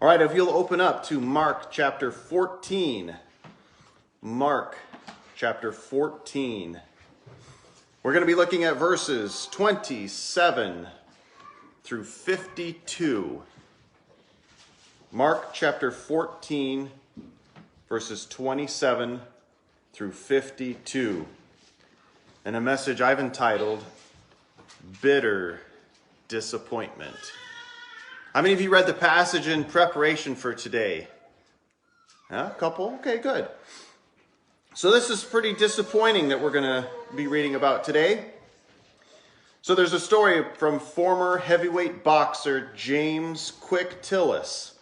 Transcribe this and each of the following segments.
All right, if you'll open up to Mark chapter 14. Mark chapter 14. We're going to be looking at verses 27 through 52. Mark chapter 14, verses 27 through 52. And a message I've entitled, Bitter Disappointment. How many of you read the passage in preparation for today? A couple? Okay, good. So this is pretty disappointing that we're going to be reading about today. So there's a story from former heavyweight boxer James Quick Tillis.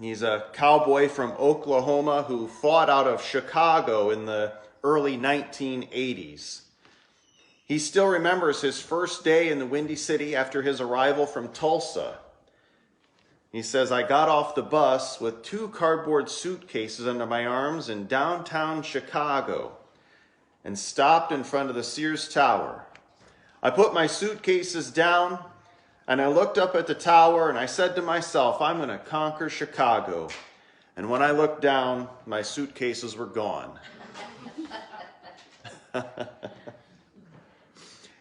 He's a cowboy from Oklahoma who fought out of Chicago in the early 1980s. He still remembers his first day in the Windy City after his arrival from Tulsa. He says, I got off the bus with 2 cardboard suitcases under my arms in downtown Chicago and stopped in front of the Sears Tower. I put my suitcases down and I looked up at the tower and I said to myself, I'm going to conquer Chicago. And when I looked down, my suitcases were gone.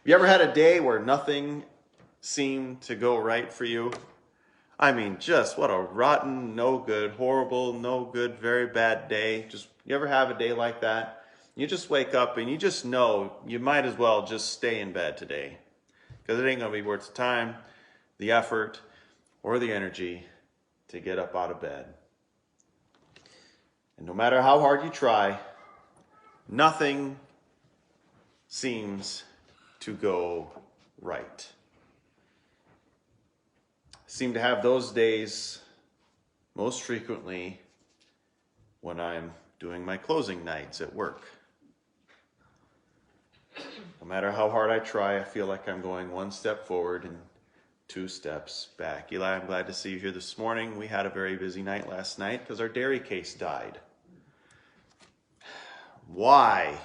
You ever had a day where nothing seemed to go right for you? I mean, just what a rotten, no good, horrible, no good, very bad day. You ever have a day like that? You just wake up and you just know you might as well just stay in bed today. Because it ain't going to be worth the time, the effort, or the energy to get up out of bed. And no matter how hard you try, nothing seems to go right. I seem to have those days most frequently when I'm doing my closing nights at work. No matter how hard I try, I feel like I'm going 1 step forward and 2 steps back. Eli, I'm glad to see you here this morning. We had a very busy night last night because our dairy case died. Why?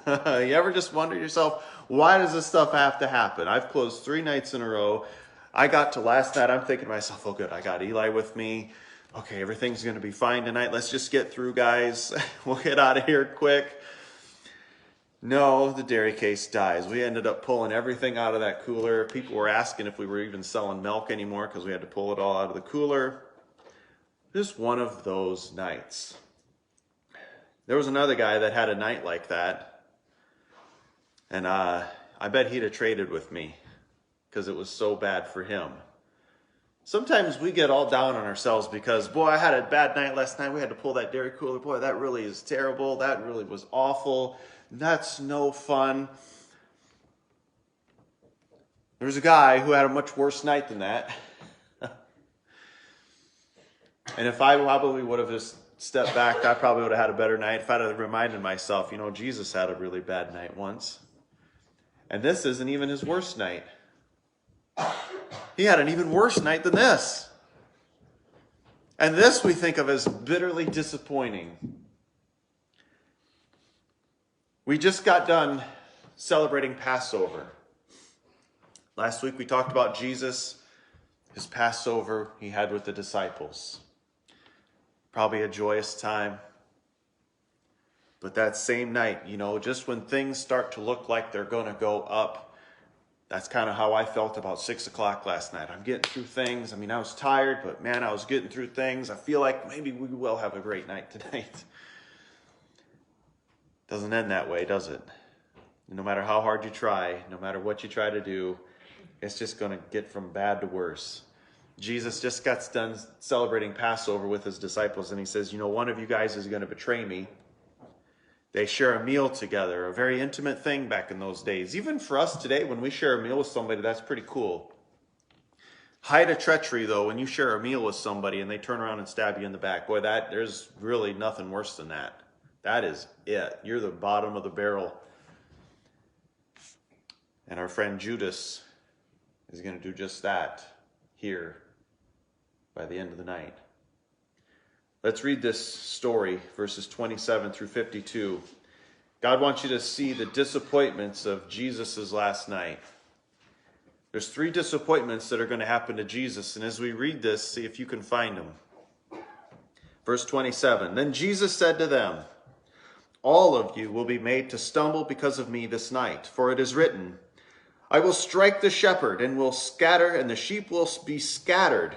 You ever just wonder yourself, why does this stuff have to happen? I've closed 3 nights in a row. I got to last night, I'm thinking to myself, oh good, I got Eli with me. Okay, everything's going to be fine tonight. Let's just get through, guys. We'll get out of here quick. No, the dairy case dies. We ended up pulling everything out of that cooler. People were asking if we were even selling milk anymore because we had to pull it all out of the cooler. Just one of those nights. There was another guy that had a night like that. And I bet he'd have traded with me because it was so bad for him. Sometimes we get all down on ourselves because, boy, I had a bad night last night. We had to pull that dairy cooler. Boy, that really is terrible. That really was awful. That's no fun. There was a guy who had a much worse night than that. And if I probably would have just stepped back, I probably would have had a better night if I'd have reminded myself, Jesus had a really bad night once. And this isn't even his worst night. He had an even worse night than this. And this we think of as bitterly disappointing. We just got done celebrating Passover. Last week we talked about Jesus, his Passover he had with the disciples. Probably a joyous time. But that same night, just when things start to look like they're going to go up, that's kind of how I felt about 6 o'clock last night. I'm getting through things. I was tired, but man, I was getting through things. I feel like maybe we will have a great night tonight. Doesn't end that way, does it? No matter how hard you try, no matter what you try to do, it's just going to get from bad to worse. Jesus just got done celebrating Passover with his disciples, and he says, one of you guys is going to betray me. They share a meal together, a very intimate thing back in those days. Even for us today, when we share a meal with somebody, that's pretty cool. Height of treachery, though, when you share a meal with somebody and they turn around and stab you in the back. Boy, there's really nothing worse than that. That is it. You're the bottom of the barrel. And our friend Judas is going to do just that here by the end of the night. Let's read this story, verses 27 through 52. God wants you to see the disappointments of Jesus' last night. There's three disappointments that are going to happen to Jesus. And as we read this, see if you can find them. Verse 27, then Jesus said to them, all of you will be made to stumble because of me this night, for it is written, I will strike the shepherd and will scatter, and the sheep will be scattered.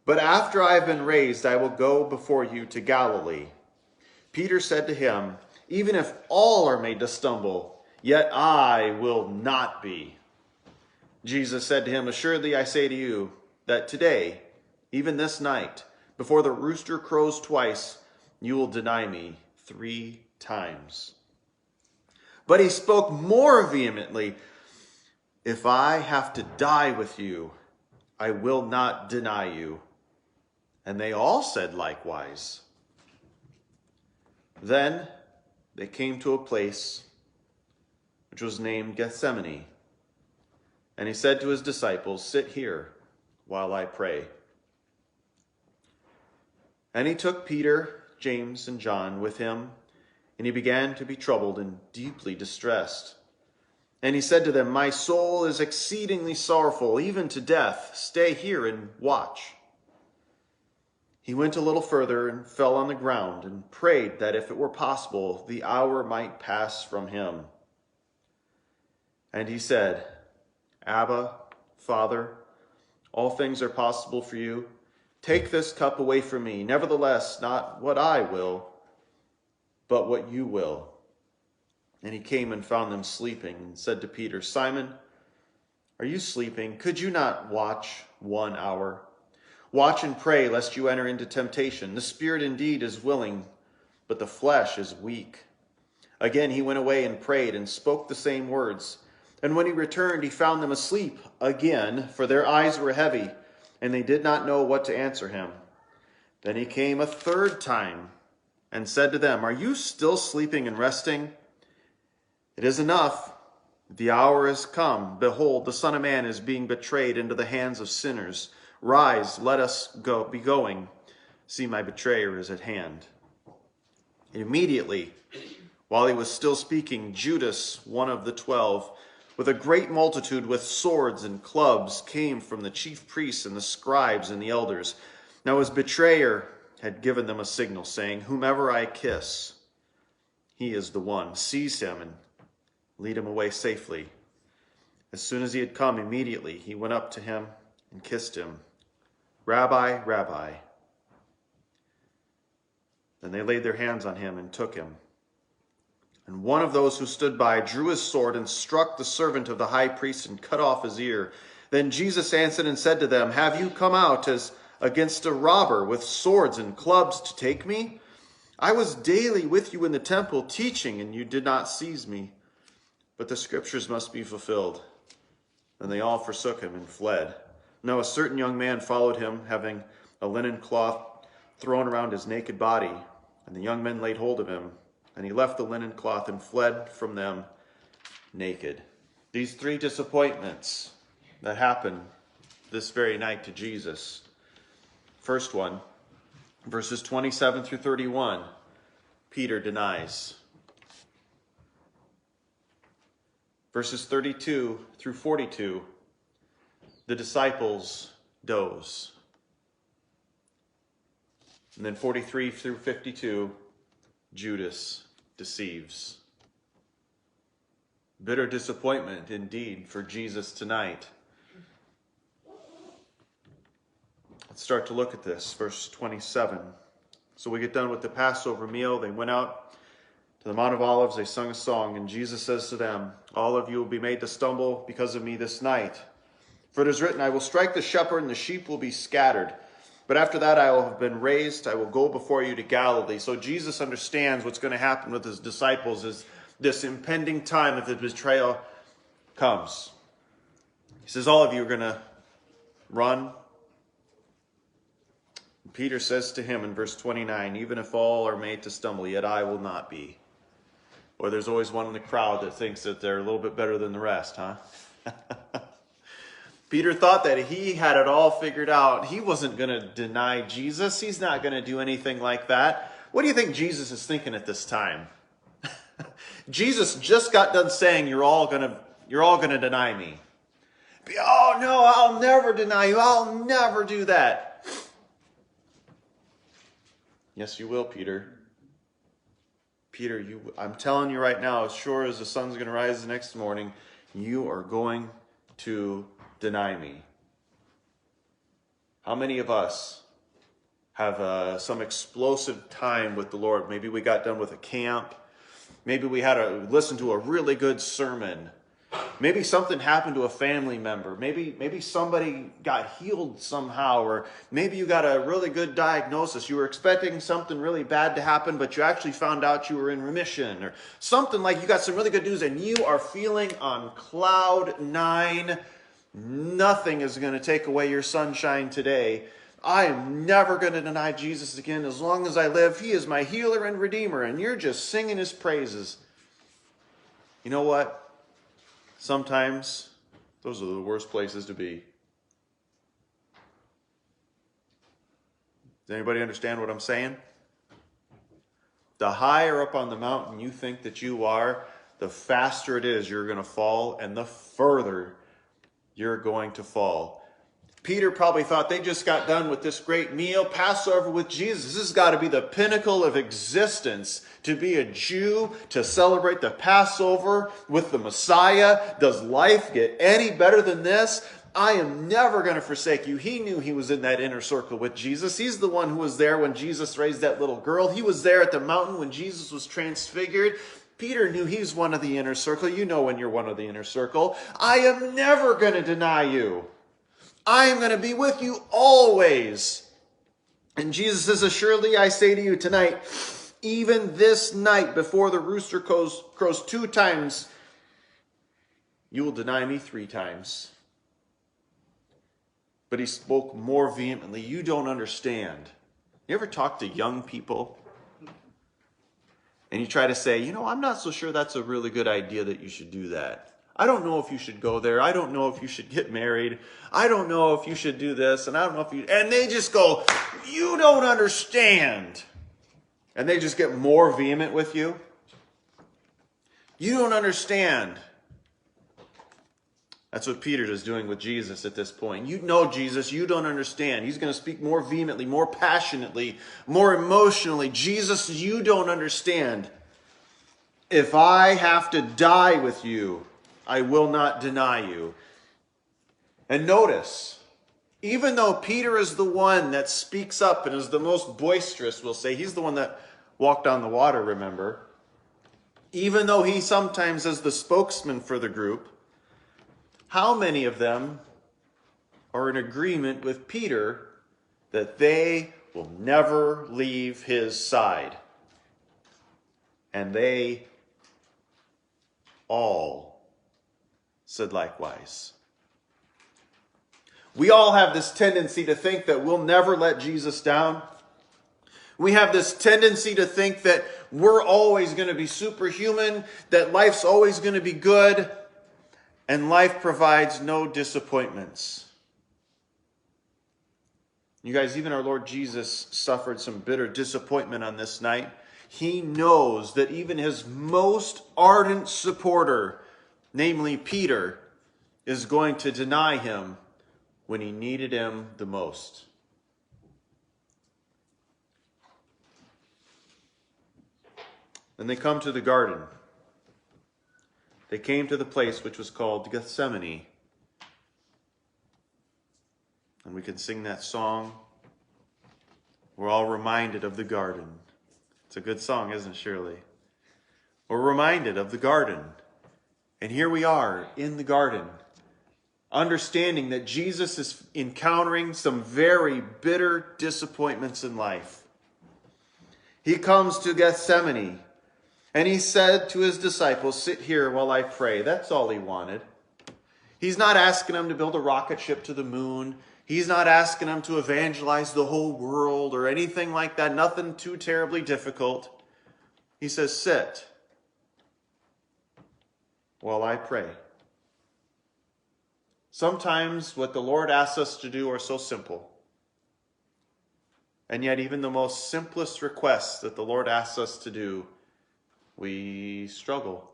But after I have been raised, I will go before you to Galilee. Peter said to him, even if all are made to stumble, yet I will not be. Jesus said to him, assuredly I say to you, that today, even this night, before the rooster crows twice, you will deny me 3 times. But he spoke more vehemently, if I have to die with you, I will not deny you. And they all said likewise. Then they came to a place which was named Gethsemane. And he said to his disciples, sit here while I pray. And he took Peter, James, and John with him, and he began to be troubled and deeply distressed. And he said to them, my soul is exceedingly sorrowful, even to death. Stay here and watch. He went a little further and fell on the ground and prayed that if it were possible, the hour might pass from him. And he said, Abba, Father, all things are possible for you. Take this cup away from me. Nevertheless, not what I will, but what you will. And he came and found them sleeping and said to Peter, Simon, are you sleeping? Could you not watch 1 hour? Watch and pray lest you enter into temptation. The spirit indeed is willing, but the flesh is weak. Again he went away and prayed and spoke the same words. And when he returned, he found them asleep again, for their eyes were heavy, and they did not know what to answer him. Then he came a third time and said to them, are you still sleeping and resting? It is enough. The hour is come. Behold, the Son of Man is being betrayed into the hands of sinners. Rise, let us be going. See, my betrayer is at hand. Immediately, while he was still speaking, Judas, one of the 12, with a great multitude with swords and clubs, came from the chief priests and the scribes and the elders. Now his betrayer had given them a signal, saying, whomever I kiss, he is the one. Seize him and lead him away safely. As soon as he had come, immediately he went up to him and kissed him. Rabbi, Rabbi. Then they laid their hands on him and took him. And one of those who stood by drew his sword and struck the servant of the high priest and cut off his ear. Then Jesus answered and said to them, have you come out as against a robber with swords and clubs to take me? I was daily with you in the temple teaching, and you did not seize me. But the scriptures must be fulfilled. Then they all forsook him and fled. Now a certain young man followed him, having a linen cloth thrown around his naked body. And the young men laid hold of him, and he left the linen cloth and fled from them naked. These 3 disappointments that happened this very night to Jesus. First one, verses 27 through 31, Peter denies. Verses 32 through 42, the disciples doze. And then 43 through 52, Judas deceives. Bitter disappointment indeed for Jesus tonight. Let's start to look at this, verse 27. So we get done with the Passover meal. They went out to the Mount of Olives. They sung a song, and Jesus says to them, all of you will be made to stumble because of me this night. For it is written, I will strike the shepherd, and the sheep will be scattered. But after that I will have been raised. I will go before you to Galilee. So Jesus understands what's going to happen with his disciples as this impending time of the betrayal comes. He says, all of you are going to run. Peter says to him in verse 29, even if all are made to stumble, yet I will not be. Or there's always one in the crowd that thinks that they're a little bit better than the rest, huh? Peter thought that he had it all figured out. He wasn't going to deny Jesus. He's not going to do anything like that. What do you think Jesus is thinking at this time? Jesus just got done saying, you're all going to deny me. Oh, no, I'll never deny you. I'll never do that. Yes, you will, Peter. Peter, I'm telling you right now, as sure as the sun's going to rise the next morning, you are going to deny me. How many of us have some explosive time with the Lord? Maybe we got done with a camp. Maybe we had to listen to a really good sermon. Maybe something happened to a family member. Maybe somebody got healed somehow, or maybe you got a really good diagnosis. You were expecting something really bad to happen, but you actually found out you were in remission, or something like you got some really good news and you are feeling on cloud nine. Nothing is going to take away your sunshine today. I am never going to deny Jesus again as long as I live. He is my healer and redeemer, and you're just singing his praises. You know what? Sometimes those are the worst places to be. Does anybody understand what I'm saying? The higher up on the mountain you think that you are, the faster it is you're going to fall, and the further you're going to fall. Peter probably thought they just got done with this great meal, Passover with Jesus. This has got to be the pinnacle of existence. To be a Jew, to celebrate the Passover with the Messiah. Does life get any better than this? I am never going to forsake you. He knew he was in that inner circle with Jesus. He's the one who was there when Jesus raised that little girl. He was there at the mountain when Jesus was transfigured. Peter knew he's one of the inner circle. You know when you're one of the inner circle. I am never going to deny you. I am going to be with you always. And Jesus says, assuredly I say to you tonight, even this night before the rooster crows 2 times, you will deny me 3 times. But he spoke more vehemently. You don't understand. You ever talk to young people? And you try to say, I'm not so sure that's a really good idea that you should do that. I don't know if you should go there. I don't know if you should get married. I don't know if you should do this. And I don't know if you... And they just go, you don't understand. And they just get more vehement with you. You don't understand. That's what Peter is doing with Jesus at this point. You know Jesus, you don't understand. He's going to speak more vehemently, more passionately, more emotionally. Jesus, you don't understand. If I have to die with you, I will not deny you. And notice, even though Peter is the one that speaks up and is the most boisterous, we'll say, he's the one that walked on the water, remember? Even though he sometimes is the spokesman for the group, how many of them are in agreement with Peter that they will never leave his side? And they all said likewise. We all have this tendency to think that we'll never let Jesus down. We have this tendency to think that we're always going to be superhuman, that life's always going to be good, and life provides no disappointments. You guys, even our Lord Jesus suffered some bitter disappointment on this night. He knows that even his most ardent supporter, namely Peter, is going to deny him when he needed him the most. Then they come to the garden. They came to the place which was called Gethsemane. And we can sing that song. We're all reminded of the garden. It's a good song, isn't it, Shirley? We're reminded of the garden. And here we are in the garden, understanding that Jesus is encountering some very bitter disappointments in life. He comes to Gethsemane, and he said to his disciples, sit here while I pray. That's all he wanted. He's not asking them to build a rocket ship to the moon. He's not asking them to evangelize the whole world or anything like that. Nothing too terribly difficult. He says, sit while I pray. Sometimes what the Lord asks us to do are so simple. And yet even the most simplest requests that the Lord asks us to do, we struggle.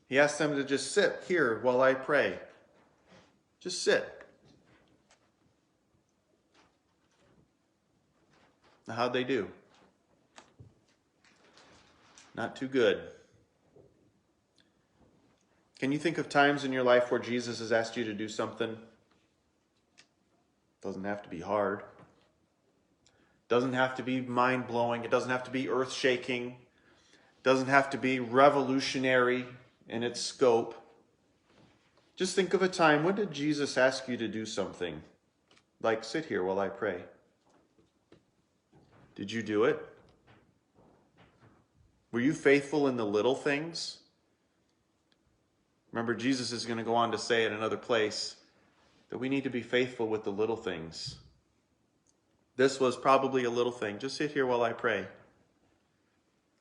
He asked them to just sit here while I pray. Just sit. Now, how'd they do? Not too good. Can you think of times in your life where Jesus has asked you to do something? Doesn't have to be hard. Doesn't have to be mind-blowing. It doesn't have to be earth-shaking. Doesn't have to be revolutionary in its scope. Just think of a time, when did Jesus ask you to do something? Like, sit here while I pray. Did you do it? Were you faithful in the little things? Remember, Jesus is going to go on to say in another place that we need to be faithful with the little things. This was probably a little thing. Just sit here while I pray.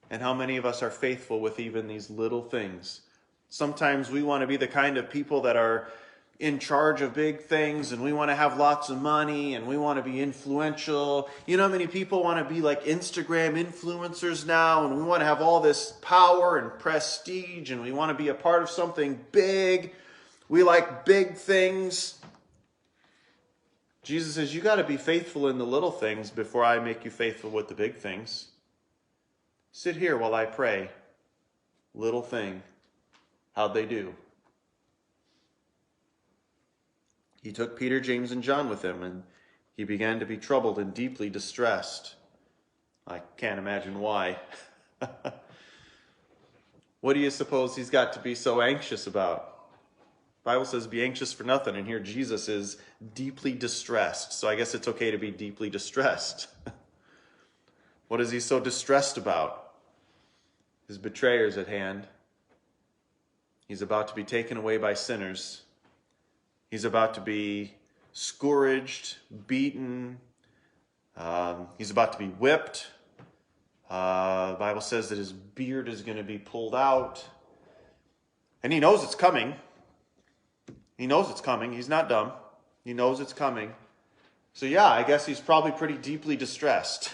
And how many of us are faithful with even these little things? Sometimes we want to be the kind of people that are in charge of big things, and we want to have lots of money, and we want to be influential. You know how many people want to be like Instagram influencers now, and we want to have all this power and prestige, and we want to be a part of something big. We like big things. Jesus says, you got to be faithful in the little things before I make you faithful with the big things. Sit here while I pray. Little thing. How'd they do? He took Peter, James, and John with him, and he began to be troubled and deeply distressed. I can't imagine why. What do you suppose he's got to be so anxious about? The Bible says be anxious for nothing, and here Jesus is deeply distressed. So I guess it's okay to be deeply distressed. What is he so distressed about? His betrayer's at hand. He's about to be taken away by sinners. He's about to be scourged, beaten. He's about to be whipped. The Bible says that his beard is going to be pulled out. And he knows it's coming. He knows it's coming. He's not dumb. He knows it's coming. So yeah, I guess he's probably pretty deeply distressed.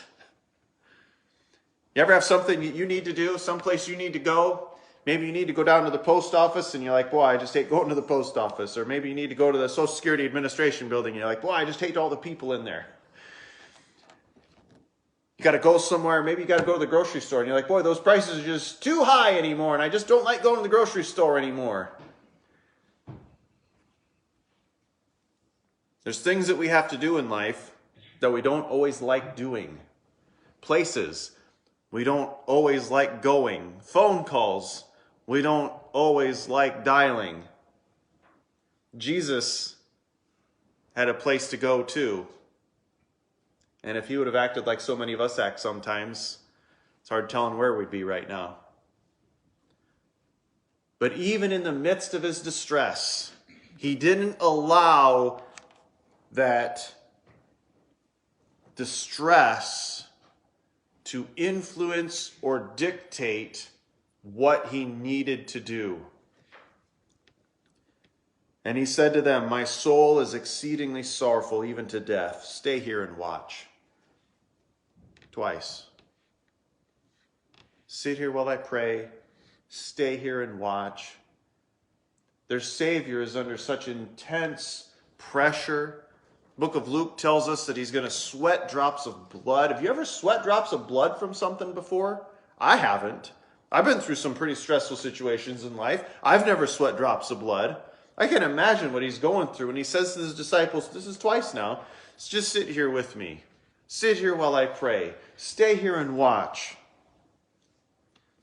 You ever have something you need to do, someplace you need to go? Maybe you need to go down to the post office and you're like, boy, I just hate going to the post office. Or maybe you need to go to the Social Security Administration building and you're like, boy, I just hate all the people in there. You got to go somewhere. Maybe you got to go to the grocery store and you're like, boy, those prices are just too high anymore and I just don't like going to the grocery store anymore. There's things that we have to do in life that we don't always like doing. Places we don't always like going. Phone calls we don't always like dialing. Jesus had a place to go too. And if he would have acted like so many of us act sometimes, it's hard telling where we'd be right now. But even in the midst of his distress, he didn't allow that distress to influence or dictate what he needed to do. And he said to them, my soul is exceedingly sorrowful, even to death. Stay here and watch. Twice. Sit here while I pray. Stay here and watch. Their Savior is under such intense pressure. The book of Luke tells us that he's going to sweat drops of blood. Have you ever sweat drops of blood from something before? I haven't. I've been through some pretty stressful situations in life. I've never sweat drops of blood. I can imagine what he's going through. And he says to his disciples, this is twice now, just sit here with me. Sit here while I pray. Stay here and watch.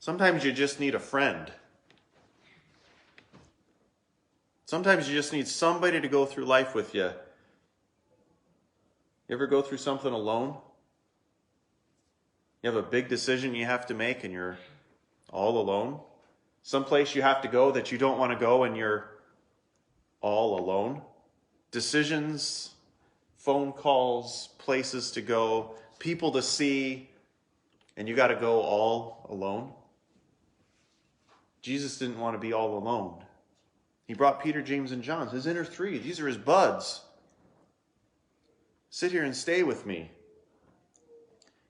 Sometimes you just need a friend. Sometimes you just need somebody to go through life with you. You ever go through something alone? You have a big decision you have to make and you're all alone? Someplace you have to go that you don't want to go and you're all alone? Decisions, phone calls, places to go, people to see, and you got to go all alone? Jesus didn't want to be all alone. He brought Peter, James, and John, his inner three. These are his buds. Sit here and stay with me.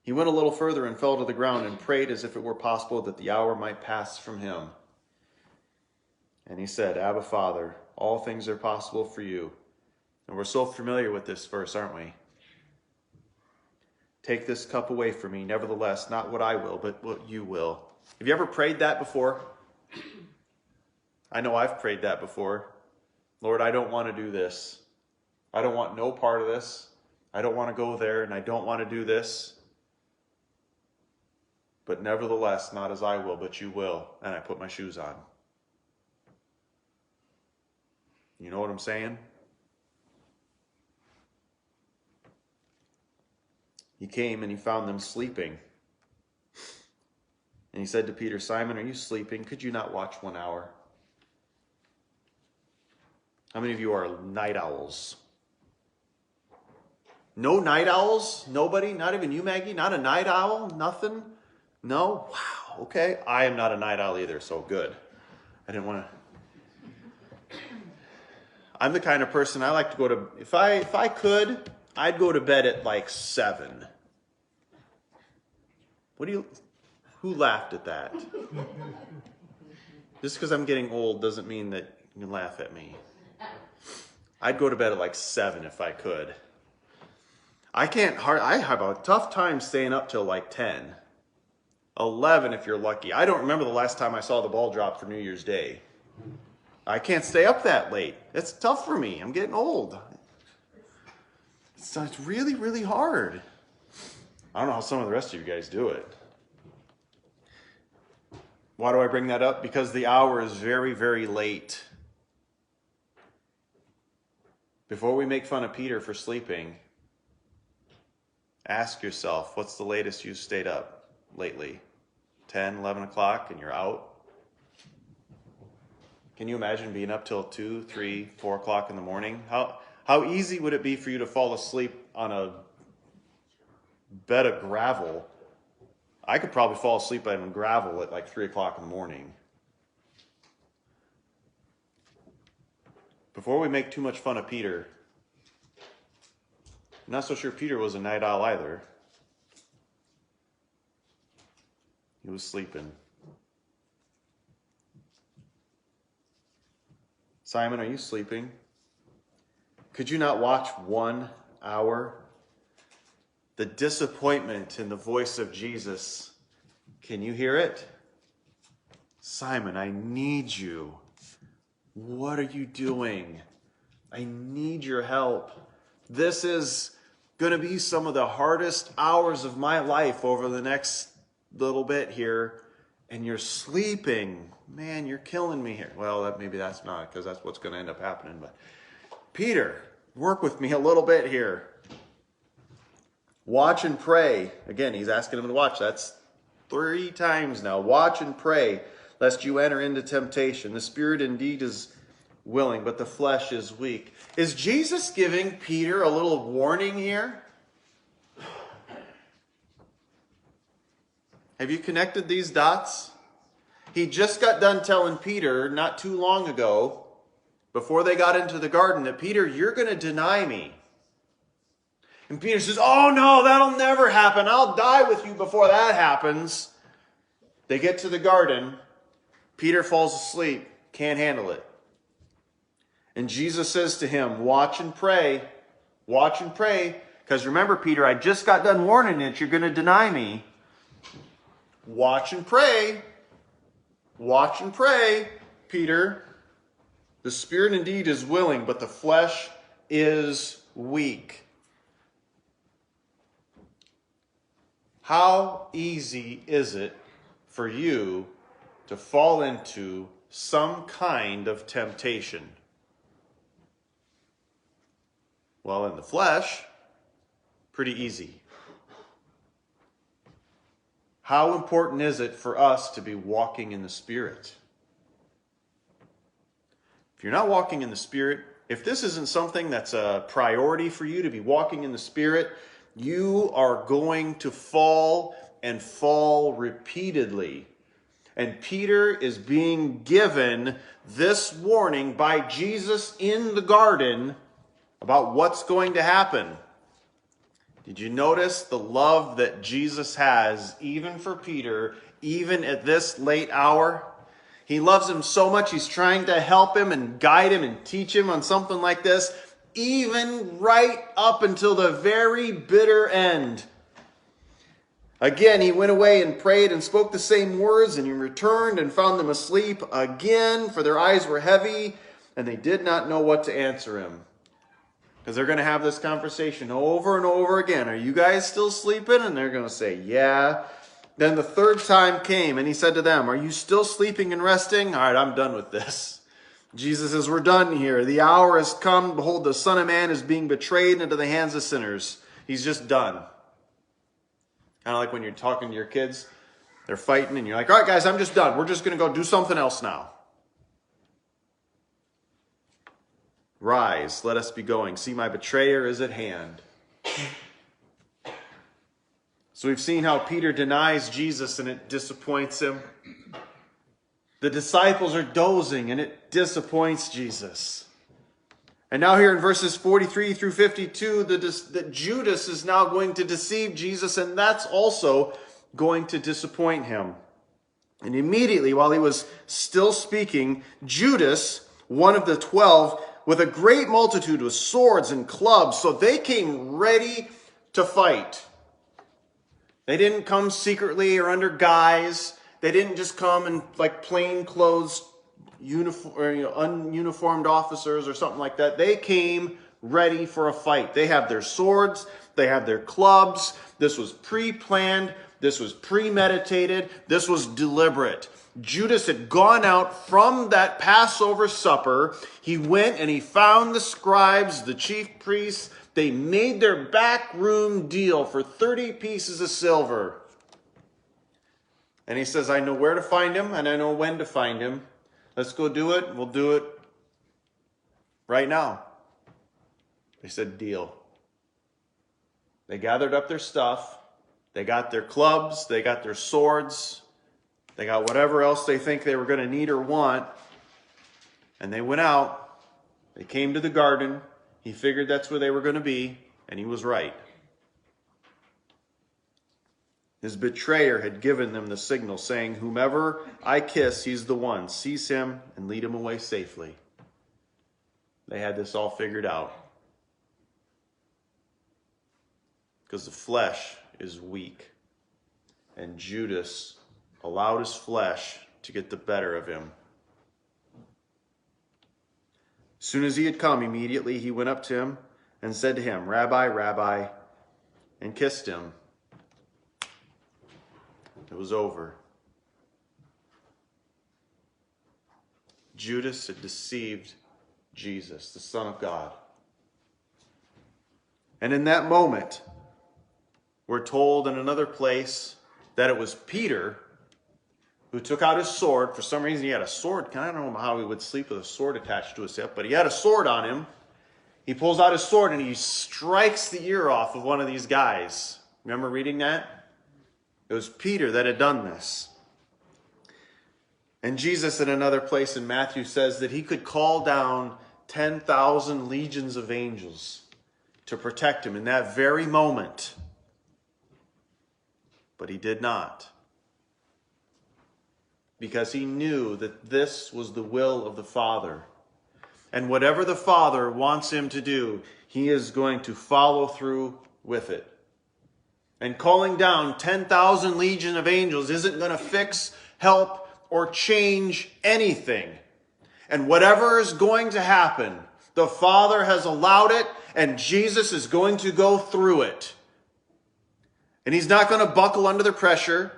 He went a little further and fell to the ground and prayed as if it were possible that the hour might pass from him. And he said, Abba, Father, all things are possible for you. And we're so familiar with this verse, aren't we? Take this cup away from me. Nevertheless, not what I will, but what you will. Have you ever prayed that before? I know I've prayed that before. Lord, I don't want to do this. I don't want no part of this. I don't want to go there, and I don't want to do this. But nevertheless, not as I will, but you will. And I put my shoes on. You know what I'm saying? He came and he found them sleeping. And he said to Peter, Simon, are you sleeping? Could you not watch 1 hour? How many of you are night owls? No night owls? Nobody? Not even you, Maggie? Not a night owl? Nothing? No? Wow. Okay. I am not a night owl either, so good. I didn't want to. I'm the kind of person I like to go to. If I could, I'd go to bed at like 7. Who laughed at that? Just because I'm getting old doesn't mean that you can laugh at me. I'd go to bed at like 7 if I could. I have a tough time staying up till like 10. 11 if you're lucky. I don't remember the last time I saw the ball drop for New Year's Day. I can't stay up that late. It's tough for me. I'm getting old. It's really, really hard. I don't know how some of the rest of you guys do it. Why do I bring that up? Because the hour is very, very late. Before we make fun of Peter for sleeping, ask yourself, what's the latest you've stayed up lately? 10, 11 o'clock and you're out? Can you imagine being up till 2, 3, 4 o'clock in the morning? How easy would it be for you to fall asleep on a bed of gravel? I could probably fall asleep on gravel at like 3 o'clock in the morning. Before we make too much fun of Peter, I'm not so sure Peter was a night owl either. He was sleeping. Simon, are you sleeping? Could you not watch 1 hour? The disappointment in the voice of Jesus. Can you hear it? Simon, I need you. What are you doing? I need your help. This is going to be some of the hardest hours of my life over the next little bit here. And you're sleeping. Man, you're killing me here. Well, maybe that's not, because that's what's going to end up happening. But Peter, work with me a little bit here. Watch and pray. Again, he's asking him to watch. That's 3 times now. Watch and pray, lest you enter into temptation. The spirit indeed is willing, but the flesh is weak. Is Jesus giving Peter a little warning here? Have you connected these dots? He just got done telling Peter not too long ago, before they got into the garden, that Peter, you're going to deny me. And Peter says, oh no, that'll never happen. I'll die with you before that happens. They get to the garden. Peter falls asleep, can't handle it. And Jesus says to him, watch and pray. Watch and pray. Because remember, Peter, I just got done warning you that you're going to deny me. Watch and pray. Watch and pray, Peter. The spirit indeed is willing, but the flesh is weak. How easy is it for you to fall into some kind of temptation? Well, in the flesh, pretty easy. How important is it for us to be walking in the Spirit? If you're not walking in the Spirit, if this isn't something that's a priority for you to be walking in the Spirit, you are going to fall and fall repeatedly. And Peter is being given this warning by Jesus in the garden about what's going to happen. Did you notice the love that Jesus has even for Peter, even at this late hour? He loves him so much, he's trying to help him and guide him and teach him on something like this, even right up until the very bitter end. Again, he went away and prayed and spoke the same words, and he returned and found them asleep again, for their eyes were heavy, and they did not know what to answer him. Because they're going to have this conversation over and over again. Are you guys still sleeping? And they're going to say, yeah. Then the third time came, and he said to them, are you still sleeping and resting? All right, I'm done with this. Jesus says, we're done here. The hour has come. Behold, the Son of Man is being betrayed into the hands of sinners. He's just done. Kind of like when you're talking to your kids. They're fighting, and you're like, all right, guys, I'm just done. We're just going to go do something else now. Rise, let us be going. See, my betrayer is at hand. So we've seen how Peter denies Jesus and it disappoints him. The disciples are dozing and it disappoints Jesus. And now here in verses 43 through 52, that Judas is now going to deceive Jesus, and that's also going to disappoint him. And immediately, while he was still speaking, Judas, one of the 12, with a great multitude with swords and clubs, so they came ready to fight. They didn't come secretly or under guise. They didn't just come in like plain clothes, ununiformed officers or something like that. They came ready for a fight. They have their swords. They have their clubs. This was pre-planned. This was premeditated. This was deliberate. Judas had gone out from that Passover supper. He went and he found the scribes, the chief priests. They made their backroom deal for 30 pieces of silver. And he says, I know where to find him and I know when to find him. Let's go do it. We'll do it right now. They said, deal. They gathered up their stuff. They got their clubs. They got their swords. They got whatever else they think they were going to need or want. And they went out. They came to the garden. He figured that's where they were going to be. And he was right. His betrayer had given them the signal, saying, whomever I kiss, he's the one. Seize him and lead him away safely. They had this all figured out. Because the flesh is weak. And Judas allowed his flesh to get the better of him. As soon as he had come, immediately he went up to him and said to him, Rabbi, Rabbi, and kissed him. It was over. Judas had deceived Jesus, the Son of God. And in that moment, we're told in another place that it was Peter who took out his sword. For some reason, he had a sword. I don't know how he would sleep with a sword attached to his hip, but he had a sword on him. He pulls out his sword and he strikes the ear off of one of these guys. Remember reading that? It was Peter that had done this. And Jesus, in another place in Matthew, says that he could call down 10,000 legions of angels to protect him in that very moment. But he did not. Because he knew that this was the will of the Father. And whatever the Father wants him to do, he is going to follow through with it. And calling down 10,000 legion of angels isn't going to fix, help, or change anything. And whatever is going to happen, the Father has allowed it, and Jesus is going to go through it. And he's not going to buckle under the pressure.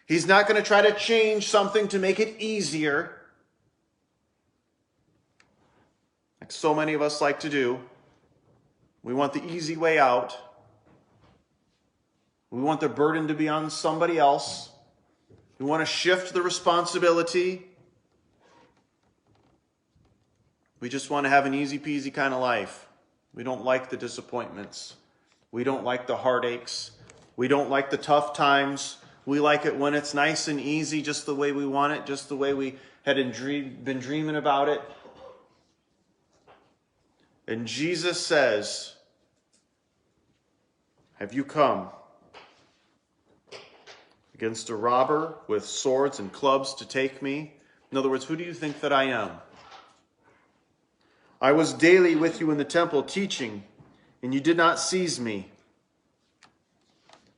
He's not going to try to change something to make it easier, like so many of us like to do. We want the easy way out. We want the burden to be on somebody else. We want to shift the responsibility. We just want to have an easy peasy kind of life. We don't like the disappointments. We don't like the heartaches. We don't like the tough times. We like it when it's nice and easy, just the way we want it, just the way we had been dreaming about it. And Jesus says, have you come against a robber with swords and clubs to take me? In other words, who do you think that I am? I was daily with you in the temple teaching, and you did not seize me.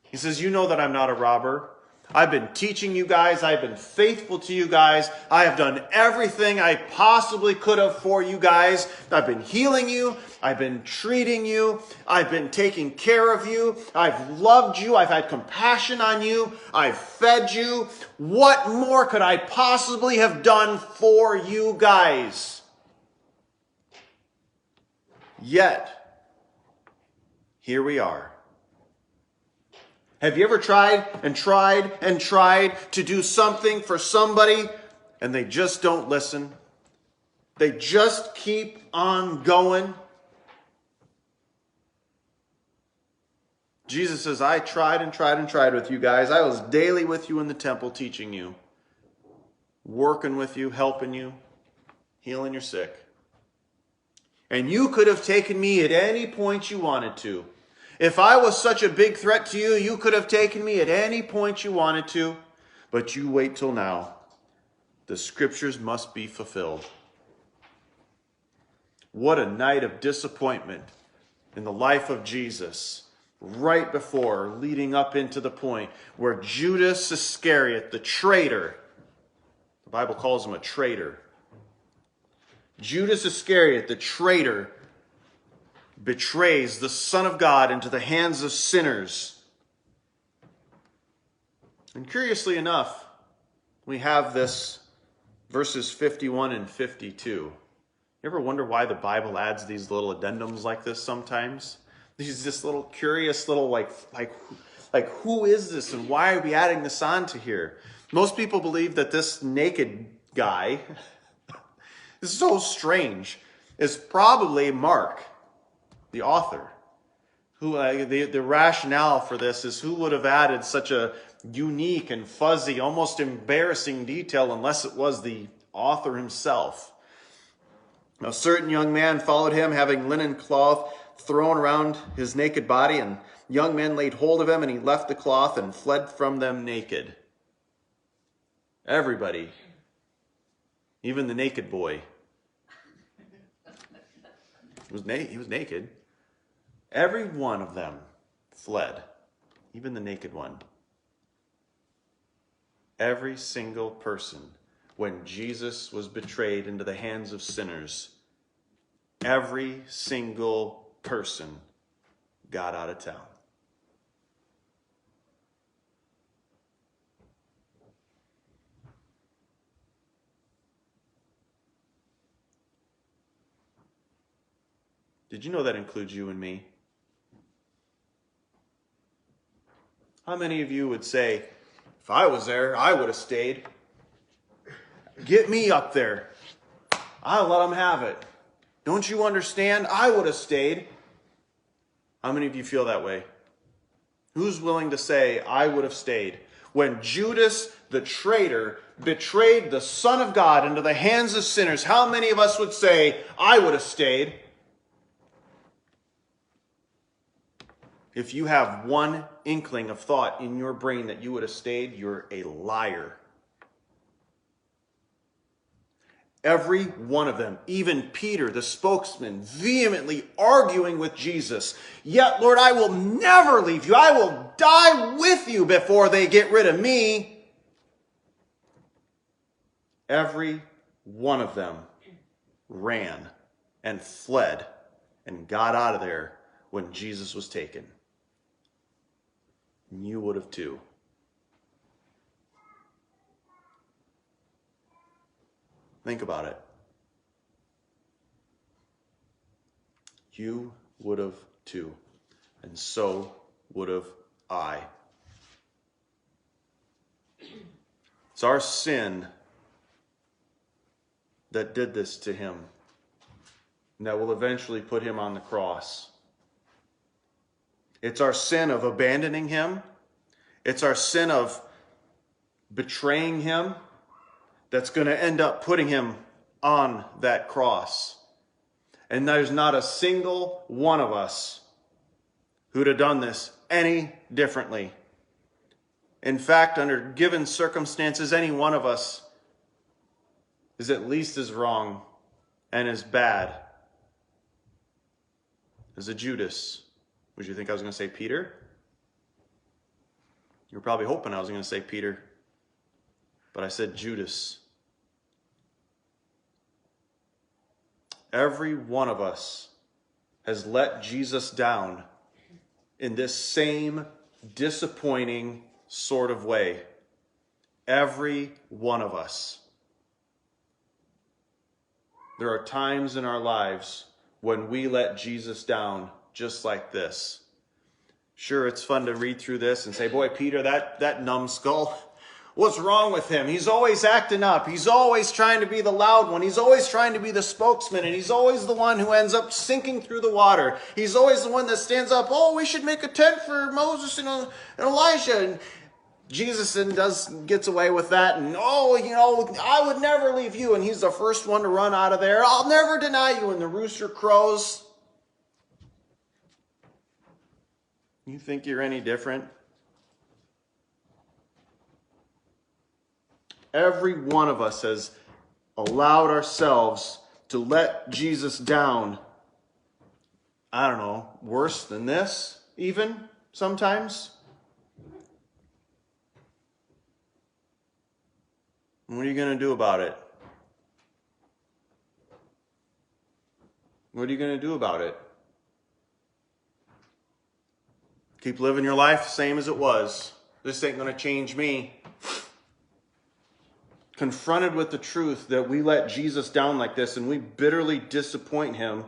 He says, you know that I'm not a robber. I've been teaching you guys. I've been faithful to you guys. I have done everything I possibly could have for you guys. I've been healing you. I've been treating you. I've been taking care of you. I've loved you. I've had compassion on you. I've fed you. What more could I possibly have done for you guys? Yet, here we are. Have you ever tried and tried and tried to do something for somebody and they just don't listen? They just keep on going. Jesus says, I tried and tried and tried with you guys. I was daily with you in the temple teaching you, working with you, helping you, healing your sick. And you could have taken me at any point you wanted to. If I was such a big threat to you, you could have taken me at any point you wanted to, but you wait till now. The scriptures must be fulfilled. What a night of disappointment in the life of Jesus, right before, leading up into the point where Judas Iscariot, the traitor, the Bible calls him a traitor. Judas Iscariot, the traitor, betrays the Son of God into the hands of sinners. And curiously enough, we have this verses 51 and 52. You ever wonder why the Bible adds these little addendums like this sometimes? These just little curious little like who is this and why are we adding this on to here? Most people believe that this naked guy, this is so strange, is probably Mark, the author. Who the rationale for this is who would have added such a unique and fuzzy, almost embarrassing detail unless it was the author himself. A certain young man followed him, having linen cloth thrown around his naked body, and young men laid hold of him, and he left the cloth and fled from them naked. Everybody, even the naked boy, he was naked. Every one of them fled, even the naked one. Every single person, when Jesus was betrayed into the hands of sinners, every single person got out of town. Did you know that includes you and me? How many of you would say, if I was there, I would have stayed. Get me up there. I'll let them have it. Don't you understand? I would have stayed. How many of you feel that way? Who's willing to say, I would have stayed? When Judas, the traitor, betrayed the Son of God into the hands of sinners, how many of us would say, I would have stayed? If you have one inkling of thought in your brain that you would have stayed, you're a liar. Every one of them, even Peter, the spokesman, vehemently arguing with Jesus. Yet, Lord, I will never leave you. I will die with you before they get rid of me. Every one of them ran and fled and got out of there when Jesus was taken. You would have too. Think about it. You would have too. And so would have I. It's our sin that did this to him, and that will eventually put him on the cross. It's our sin of abandoning him. It's our sin of betraying him that's going to end up putting him on that cross. And there's not a single one of us who'd have done this any differently. In fact, under given circumstances, any one of us is at least as wrong and as bad as a Judas. Would you think I was going to say Peter? You were probably hoping I was going to say Peter, but I said Judas. Every one of us has let Jesus down in this same disappointing sort of way. Every one of us. There are times in our lives when we let Jesus down just like this. Sure, it's fun to read through this and say, boy, Peter, that numbskull, what's wrong with him? He's always acting up. He's always trying to be the loud one. He's always trying to be the spokesman, and he's always the one who ends up sinking through the water. He's always the one that stands up, oh, we should make a tent for Moses and Elijah. And Jesus gets away with that, and I would never leave you, and he's the first one to run out of there. I'll never deny you, and the rooster crows. You think you're any different? Every one of us has allowed ourselves to let Jesus down. I don't know, worse than this, even sometimes. What are you going to do about it? What are you going to do about it? Keep living your life same as it was. This ain't going to change me. Confronted with the truth that we let Jesus down like this and we bitterly disappoint him,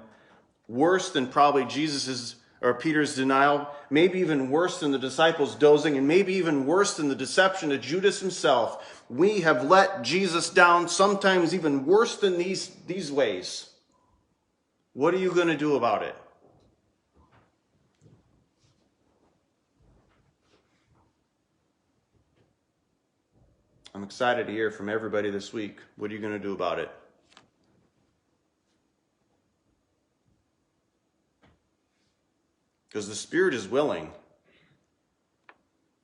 worse than probably Jesus's or Peter's denial, maybe even worse than the disciples dozing, and maybe even worse than the deception of Judas himself. We have let Jesus down, sometimes even worse than these ways. What are you going to do about it? I'm excited to hear from everybody this week. What are you going to do about it? Because the Spirit is willing.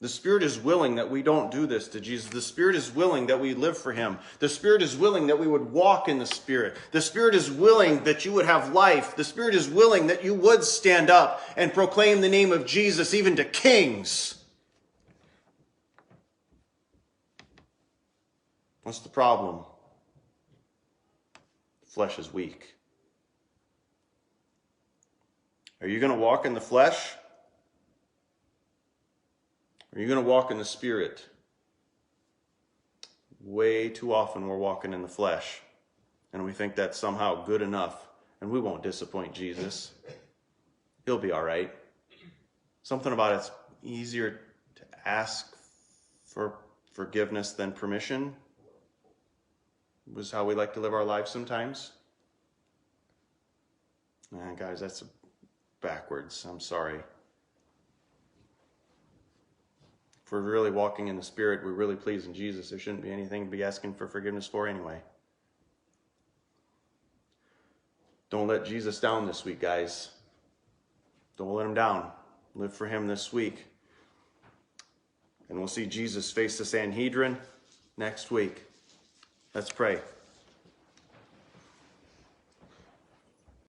The Spirit is willing that we don't do this to Jesus. The Spirit is willing that we live for him. The Spirit is willing that we would walk in the Spirit. The Spirit is willing that you would have life. The Spirit is willing that you would stand up and proclaim the name of Jesus even to kings. What's the problem? The flesh is weak. Are you going to walk in the flesh? Or are you going to walk in the Spirit? Way too often we're walking in the flesh, and we think that's somehow good enough, and we won't disappoint Jesus. He'll be all right. Something about it's easier to ask for forgiveness than permission was how we like to live our lives sometimes. Guys, that's backwards. I'm sorry. If we're really walking in the Spirit, we're really pleasing Jesus. There shouldn't be anything to be asking for forgiveness for anyway. Don't let Jesus down this week, guys. Don't let him down. Live for him this week. And we'll see Jesus face the Sanhedrin next week. Let's pray.